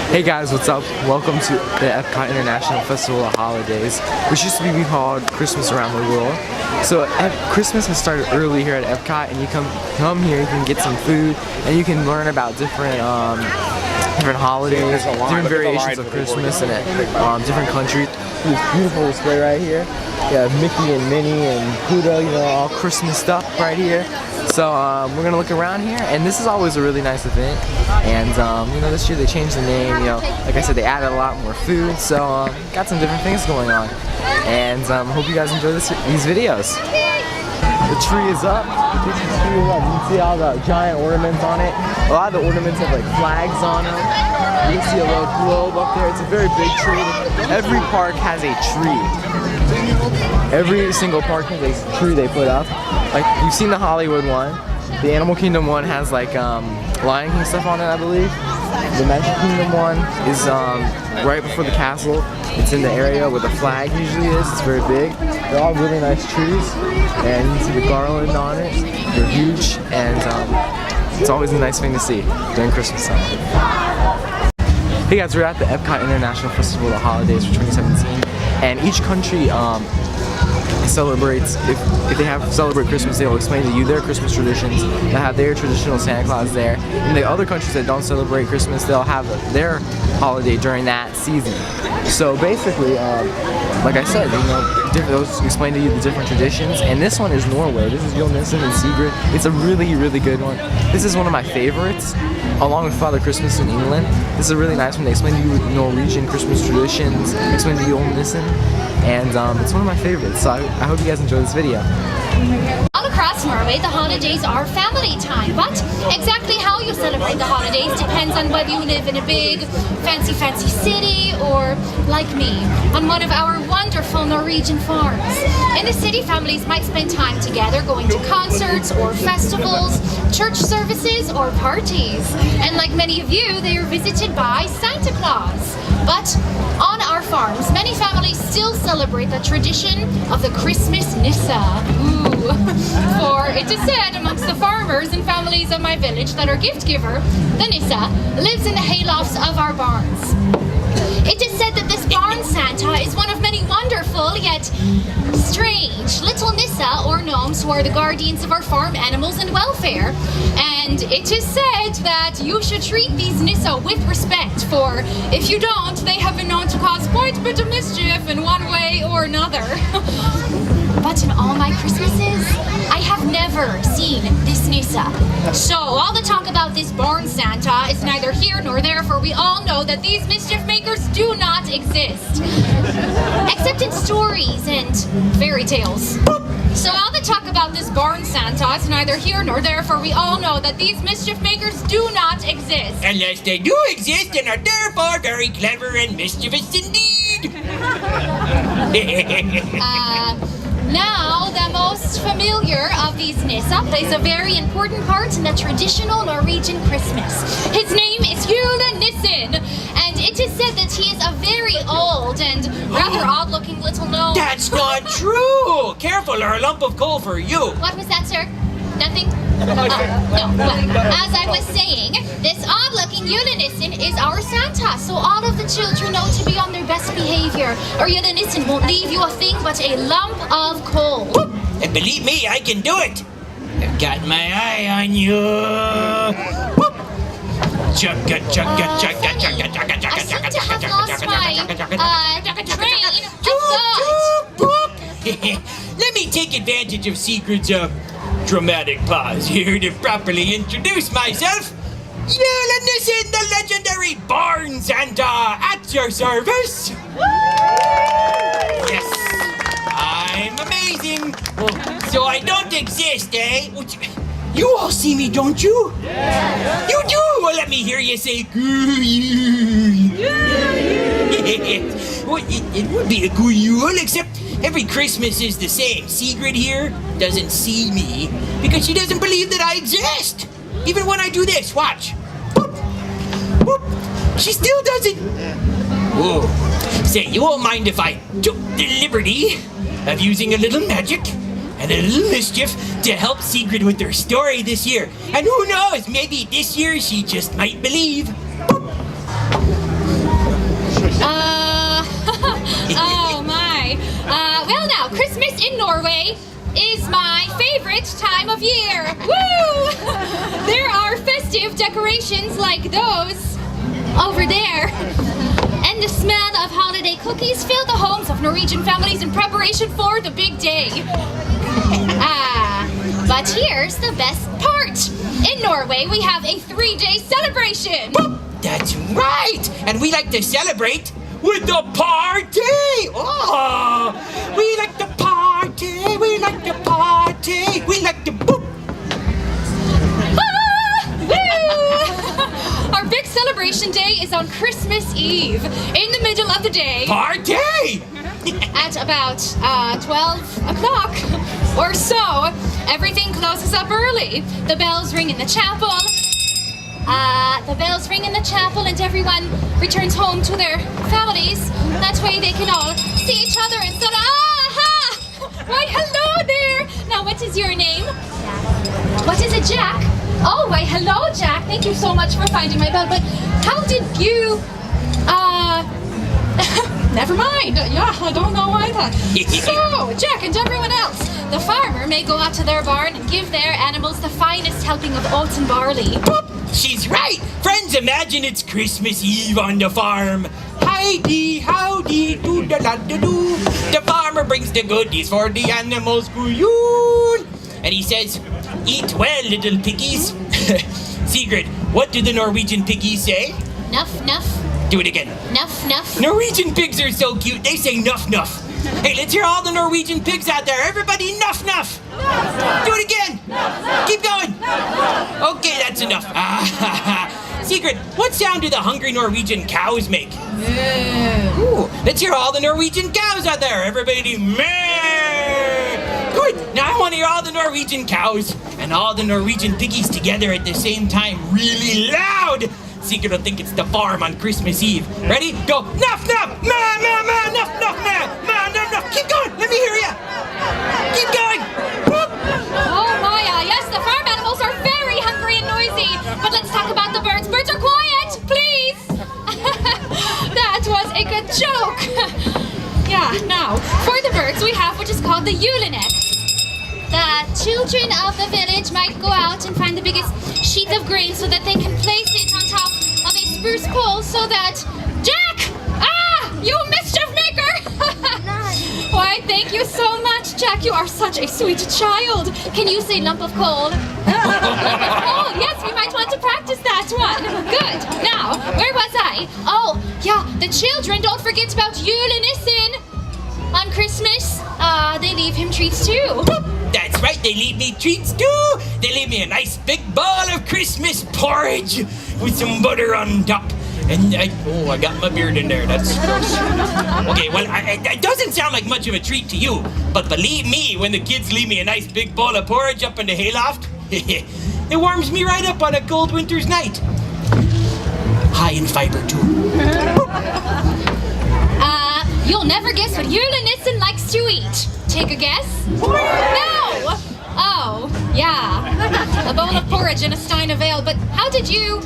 Hey guys, what's up? Welcome to the Epcot International Festival of Holidays, which used to be called Christmas Around the World. So Christmas has started early here at Epcot, and you come here, you can get some food, and you can learn about different holidays, different variations of Christmas in different countries. This beautiful display right here. You have Mickey and Minnie and Pluto, all Christmas stuff right here. So we're gonna look around here, and this is always a really nice event. And this year they changed the name. Like I said, they added a lot more food. So got some different things going on. And hope you guys enjoy these videos. The tree is up. You can see all the giant ornaments on it. A lot of the ornaments have like flags on them. You can see a little globe up there. It's a very big tree. Every park has a tree. Every single park has a tree they put up. Like, you've seen the Hollywood one. The Animal Kingdom one has like Lion King stuff on it, I believe. The Magic Kingdom one is right before the castle. It's in the area where the flag usually is. It's very big. They're all really nice trees, and you can see the garland on it. They're huge, and it's always a nice thing to see during Christmas time. Hey guys, we're at the Epcot International Festival of Holidays for 2017, and each country celebrates, if they celebrate Christmas, they'll explain to you their Christmas traditions. They'll have their traditional Santa Claus there. In the other countries that don't celebrate Christmas, they'll have their holiday during that season. So basically, like I said, those explain to you the different traditions. And this one is Norway. This is Julenissen and Sigrid. It's a really, really good one. This is one of my favorites, along with Father Christmas in England. This is a really nice one. They explain to you Norwegian Christmas traditions, explain to you Julenissen, and it's one of my favorites. So I hope you guys enjoy this video. All across Norway, the holidays are family time, but exactly how you celebrate the holidays depends on whether you live in a big, fancy city or, like me, on one of our wonderful Norwegian farms. In the city, families might spend time together going to concerts or festivals, church services or parties. And like many of you, they are visited by Santa Claus. But on our farms, many families still celebrate the tradition of the Christmas Nissa. Ooh. For it is said amongst the farmers and families of my village that our gift giver, the Nissa, lives in the haylofts of our barns. It is said that this barn Santa is one of many wonderful yet strange little Nissa or gnomes who are the guardians of our farm animals and welfare. And it is said that you should treat these Nissa with respect, for if you don't, they have been known to cause quite a bit of mischief in one way or another. But in all my Christmases, I have never seen this Nissa. So all the talk about this barn Santa is neither here nor there, for we all know that these mischief makers do not exist. Except in stories and fairy tales. So all the talk about this barn Santa is neither here nor there, for we all know that these mischief makers do not exist. Unless they do exist and are therefore very clever and mischievous indeed. Now, the most familiar of these Nissa plays a very important part in the traditional Norwegian Christmas. His name is Julenissen, and it is said that he is a very old and rather odd-looking little gnome. That's not true! Careful, or a lump of coal for you. What was that, sir? Nothing? No. Well, as I was saying, this odd-looking Julenissen is our Santa, so all of the children know to be on their best behavior, or Julenissen won't leave you a thing but a lump of coal. Whoop. And believe me, I can do it. I've got my eye on you. Whoop. Chugga, chugga, chugga, chugga, chugga, chugga, I seem chugga, to have chugga, lost chugga, my chugga, train of thought. Let me take advantage of Sigrid's dramatic pause here to properly introduce myself. Julenissen, the legendary barn Santa, at your service. Yes, I'm amazing. So I don't exist, eh? You all see me, don't you? Yeah. You do? Well, let me hear you say, well, it would be a good Yule, except every Christmas is the same. Sigrid here doesn't see me because she doesn't believe that I exist. Even when I do this, watch. Boop, boop. She still doesn't. Whoa. Say, you won't mind if I took the liberty of using a little magic and a little mischief to help Sigrid with her story this year. And who knows, maybe this year she just might believe. Boop. in Norway is my favorite time of year. Woo! There are festive decorations like those over there. And the smell of holiday cookies fill the homes of Norwegian families in preparation for the big day. But here's the best part. In Norway, we have a 3-day celebration. That's right! And we like to celebrate with the party! Oh! We like the party! We like the party! We like the boop! Woo! Our big celebration day is on Christmas Eve, in the middle of the day. Party! At about 12 o'clock or so, everything closes up early. The bells ring in the chapel. And everyone returns home to their families. That way they can all see each other and say, aha! Why, hello there! Now, what is your name? What is it, Jack? Oh, why, hello, Jack. Thank you so much for finding my bell. But how did you, never mind. Yeah, I don't know either. So, Jack and everyone else, the farmer may go out to their barn and give their animals the finest helping of oats and barley. She's right! Friends, imagine it's Christmas Eve on the farm. Hi-dee, howdy, do-da-da-da-doo. The farmer brings the goodies for the animals, Guyun. And he says, eat well, little piggies. Sigrid, what do the Norwegian piggies say? Nuff, nuff. Do it again. Nuff, nuff. Norwegian pigs are so cute, they say nuff, nuff. Hey, let's hear all the Norwegian pigs out there. Everybody, nuff, nuff. Do it again. Keep going. Okay, that's enough. Sigrid, what sound do the hungry Norwegian cows make? Ooh, let's hear all the Norwegian cows out there. Everybody, meh. Good. Now I want to hear all the Norwegian cows and all the Norwegian piggies together at the same time, really loud. Sigrid will think it's the farm on Christmas Eve. Ready? Go. Nuff, nuff. Meh, meh, meh. Nuff, nuff, meh. Meh, nuff, nuff. Keep going. Let me hear you. Keep going. Whoop. Oh, Maya, yes, the farm animals are very hungry and noisy. But let's talk about the birds. Birds are quiet, please. That was a good joke. Yeah, now, for the birds, we have what is called the julenek. The children of the village might go out and find the biggest sheet of grain so that they can place it on top of a spruce pole so that... Jack! You mischief maker! Why, thank you so much, Jack. You are such a sweet child. Can you say lump of coal? Lump of coal, yes, we might want to practice that one. Good. Now, where was I? Oh, yeah, the children, don't forget about Julenissen. On Christmas, they leave him treats too. That's right, they leave me treats too. They leave me a nice big bowl of Christmas porridge with some butter on top. And I got my beard in there. That's gross. Okay, well, it doesn't sound like much of a treat to you, but believe me, when the kids leave me a nice big bowl of porridge up in the hayloft, it warms me right up on a cold winter's night. High in fiber too. You'll never guess what Julenissen likes to eat. Take a guess? No! Oh, yeah. A bowl of porridge and a stein of ale, but how did you...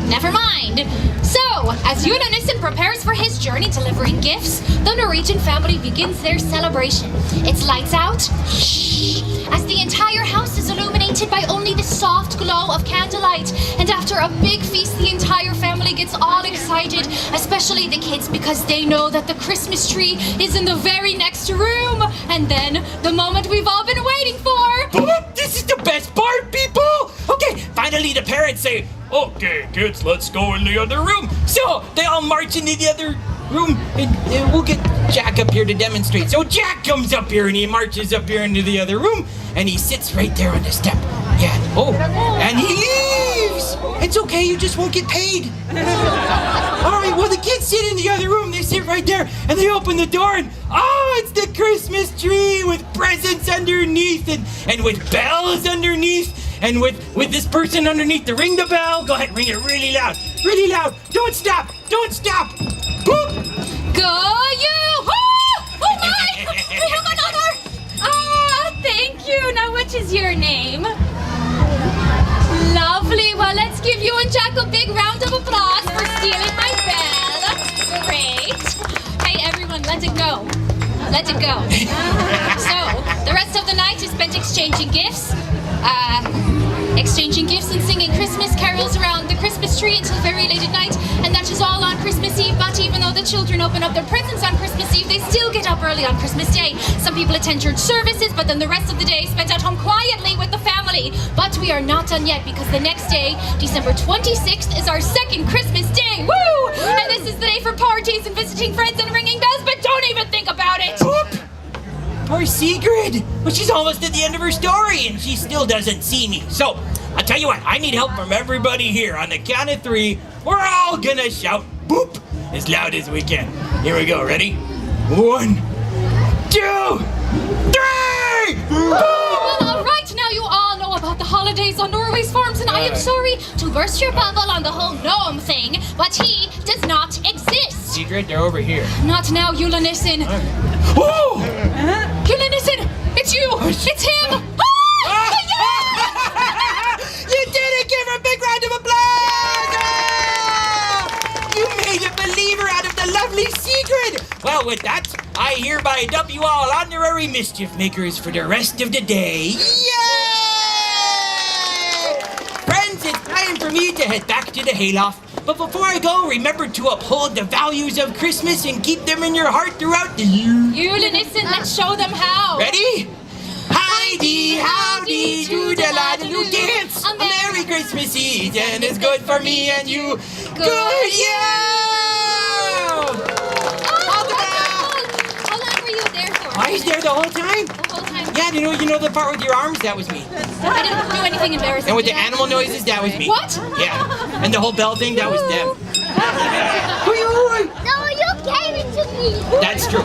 Never mind. So, as Julenissen prepares for his journey delivering gifts, the Norwegian family begins their celebration. It's lights out, shh, as the entire house is illuminated by only the soft glow of candlelight. And after a big feast, the entire family gets all excited, especially the kids, because they know that the Christmas tree is in the very next room. And then, the moment we've all been waiting for. This is the best part, people! Okay, finally the parents say, okay, kids, let's go in the other room. So, they all march into the other room, and we'll get Jack up here to demonstrate. So Jack comes up here, and he marches up here into the other room, and he sits right there on the step. Yeah, and he leaves! It's okay, you just won't get paid. All right, well, the kids sit in the other room, they sit right there, and they open the door, and it's the Christmas tree with presents underneath, and with bells underneath, and with this person underneath to ring the bell. Go ahead, ring it really loud. Really loud. Don't stop. Don't stop. Boop. Go you! Oh my! We have another! Thank you. Now, what is your name? Lovely. Well, let's give you and Jack a big round of applause for stealing my bell. Great. Hey, everyone, let it go. let it go. So, the rest of the night is spent exchanging gifts and singing Christmas carols around the Christmas tree until very late at night, and that is all on Christmas Eve. But even though the children open up their presents on Christmas Eve, they still get up early on Christmas Day. Some people attend church services, but then the rest of the day is spent at home quietly with the family. But we are not done yet, because the next day, December 26th, is our second Christmas Day. Woo! And this is the day for parties and visiting friends and ringing bells, but don't even think about it! Poor Sigrid. Well, she's almost at the end of her story, and she still doesn't see me. So, I'll tell you what, I need help from everybody here. On the count of 3, we're all gonna shout boop as loud as we can. Here we go, ready? 1, 2, 3! Well, all right, now you all know about the holidays on Norway's farms, and I am sorry to burst your bubble on the whole gnome thing, but he does not exist. Sigrid, they're over here. Not now, Julenissen. Oh! Julenissen, it's you! It's him! You did it! Give her a big round of applause! Ah! You made a believer out of the lovely Sigrid! Well, with that, I hereby dub you all honorary mischief makers for the rest of the day. Yay! Friends, it's time for me to head back to the hayloft. But before I go, remember to uphold the values of Christmas and keep them in your heart throughout the year. Julenissen, let's show them how! Ready? Howdy, howdy, doodle-a-doo, dance! A Merry Christmas season is good for me and you. Good year! How long were you there for? I was there the whole time. The whole time? Yeah, you know the part with your arms? That was me. I didn't do anything embarrassing. And with the animal noises, that was me. What? Yeah. And the whole bell thing, that was them. No, you gave it to me. That's true.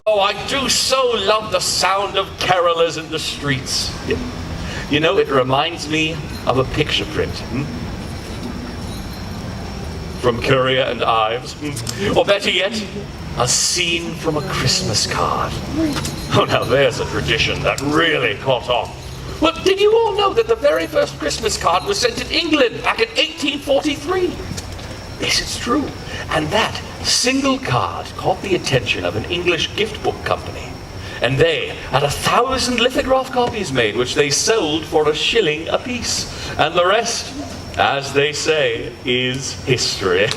Oh, I do so love the sound of carolers in the streets. You know, it reminds me of a picture print. From Currier and Ives. Or better yet, a scene from a Christmas card. Oh, now there's a tradition that really caught on. Well, did you all know that the very first Christmas card was sent in England back in 1843? This is true. And that single card caught the attention of an English gift book company. And they had 1,000 lithograph copies made, which they sold for $1 apiece. And the rest, as they say, is history.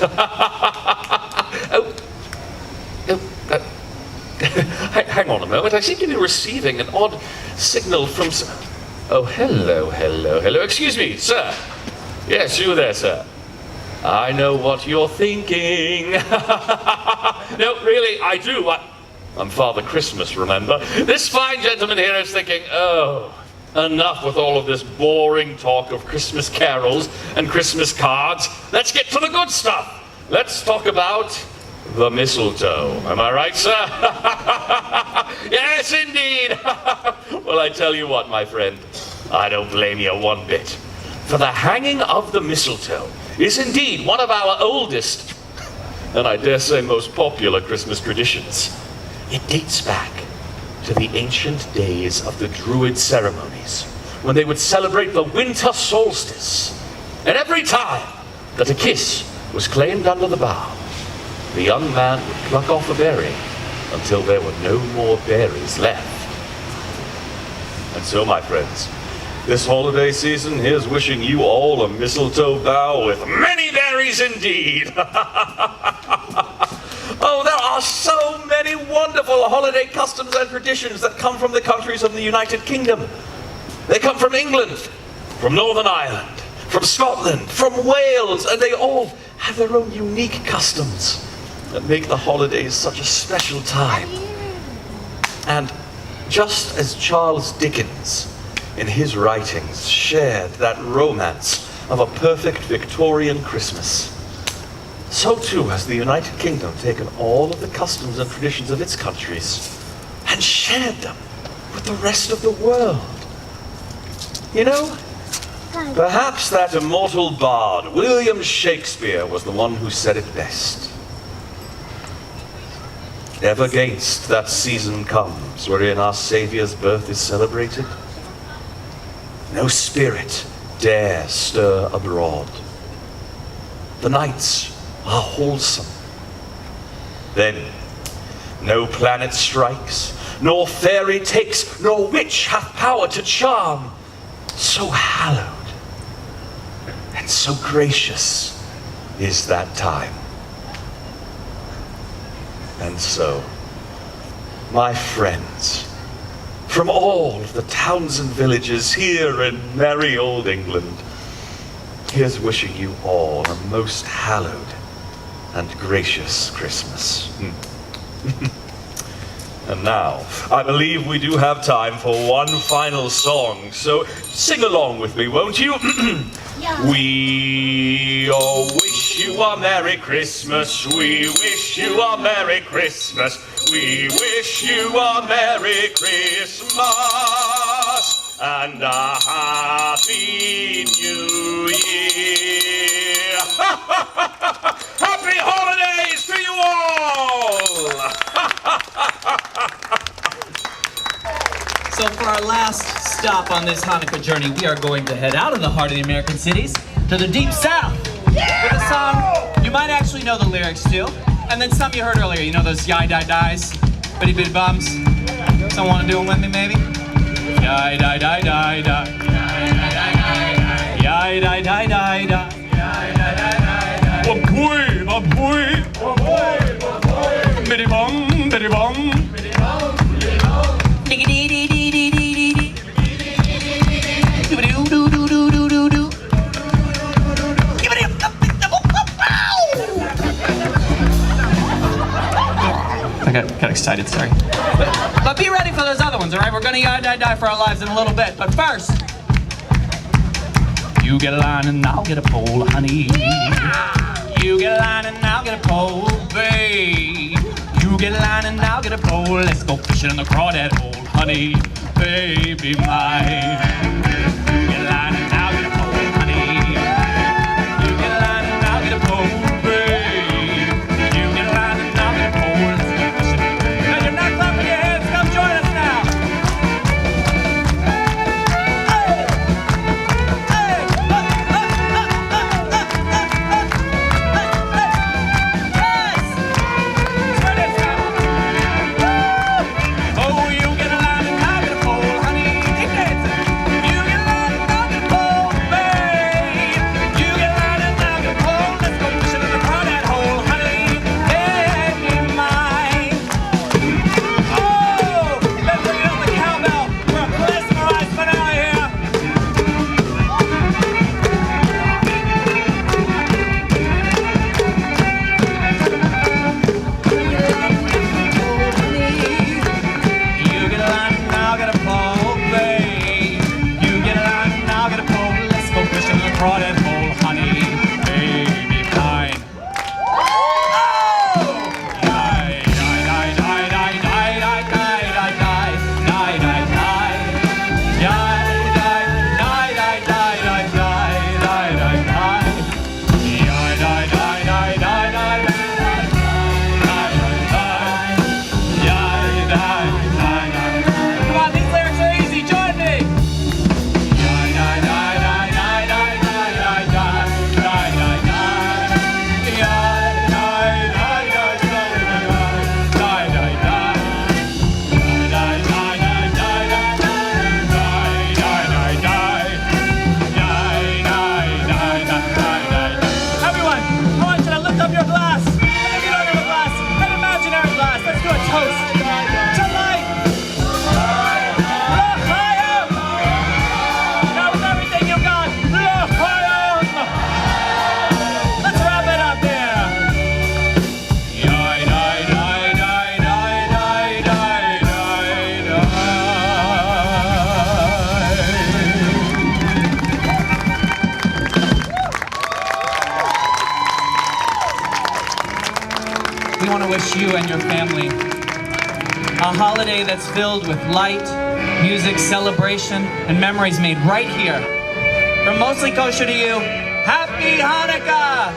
Hang on a moment. I seem to be receiving an odd signal from... Oh, hello. Excuse me, sir. Yes, you there, sir. I know what you're thinking. No, really, I do. I'm Father Christmas, remember? This fine gentleman here is thinking, oh, enough with all of this boring talk of Christmas carols and Christmas cards. Let's get to the good stuff. Let's talk about the mistletoe. Am I right, sir? Yes, indeed. Well, I tell you what, my friend, I don't blame you one bit. For the hanging of the mistletoe is indeed one of our oldest, and I dare say most popular Christmas traditions. It dates back to the ancient days of the Druid ceremonies, when they would celebrate the winter solstice. And every time that a kiss was claimed under the bough, the young man would pluck off a berry until there were no more berries left. And so, my friends, this holiday season, here's wishing you all a mistletoe bough with many berries indeed. Oh, there are so many wonderful holiday customs and traditions that come from the countries of the United Kingdom. They come from England, from Northern Ireland, from Scotland, from Wales, and they all have their own unique customs that make the holidays such a special time. And just as Charles Dickens, in his writings, shared that romance of a perfect Victorian Christmas, so too has the United Kingdom taken all of the customs and traditions of its countries and shared them with the rest of the world. You know, perhaps that immortal bard, William Shakespeare, was the one who said it best. Ever against that season comes wherein our Saviour's birth is celebrated, no spirit dare stir abroad. The nights are wholesome. Then, No planet strikes, nor fairy takes, nor witch hath power to charm. So hallowed and so gracious is that time. And so, my friends, from all the towns and villages here in merry old England, here's wishing you all a most hallowed and gracious Christmas. And now, I believe we do have time for one final song, so sing along with me, won't you? Yeah. We all wish you a Merry Christmas. We wish you a Merry Christmas. We wish you a Merry Christmas and a Happy New Year. Happy holidays to you all! So for our last stop on this Hanukkah journey, we are going to head out of the heart of the American cities to the deep south with a song you might actually know the lyrics to, and then some you heard earlier, you know those yai-di-dies, bitty-bitty bums. Someone want to do them with me, maybe? Yai-di-di-di-di, yai-di-di-di-di, wa-boy, wa-boy, wa-boy, bitty-bum, bitty-bum. I got excited, sorry. But be ready for those other ones, all right? We're gonna die for our lives in a little bit. But first, you get a line and I'll get a pole, honey. You get a line and I'll get a pole, babe. You get a line and I'll get a pole. Let's go fishing in the crawdad hole, honey, baby mine. You get a line and I'll get a pole, honey. You get a line and I'll get a pole, babe. You get a line and I'll get a pole. Let's go fishing. And you're not clapping your hands. Come join us now. Hey! Hey! Yes! Spread it out. Oh, you get a line and I'll get a pole, honey. Keep dancing. You get a line and I'll get a pole, babe. You get a line and I'll get a pole. Let's go fishing in the crawdad hole, honey. Baby mine. Oh, let's bring it on the cowbell for a mesmerized finale here. You get a line and I'll get a pole, babe. You get a line and I'll get a pole. Let's go fishing in the crawdad hole, honey, baby mine. Come on, these lyrics are easy. Join me. Everyone, I want you to lift up your glass. And if you don't have a glass, an imaginary glass. Let's do a toast to life. L'chaim. Now with everything you got, l'chaim. Let's wrap it up here. We want to wish you and your family a holiday that's filled with light, music, celebration, and memories made right here. From Mostly Kosher to you, Happy Hanukkah!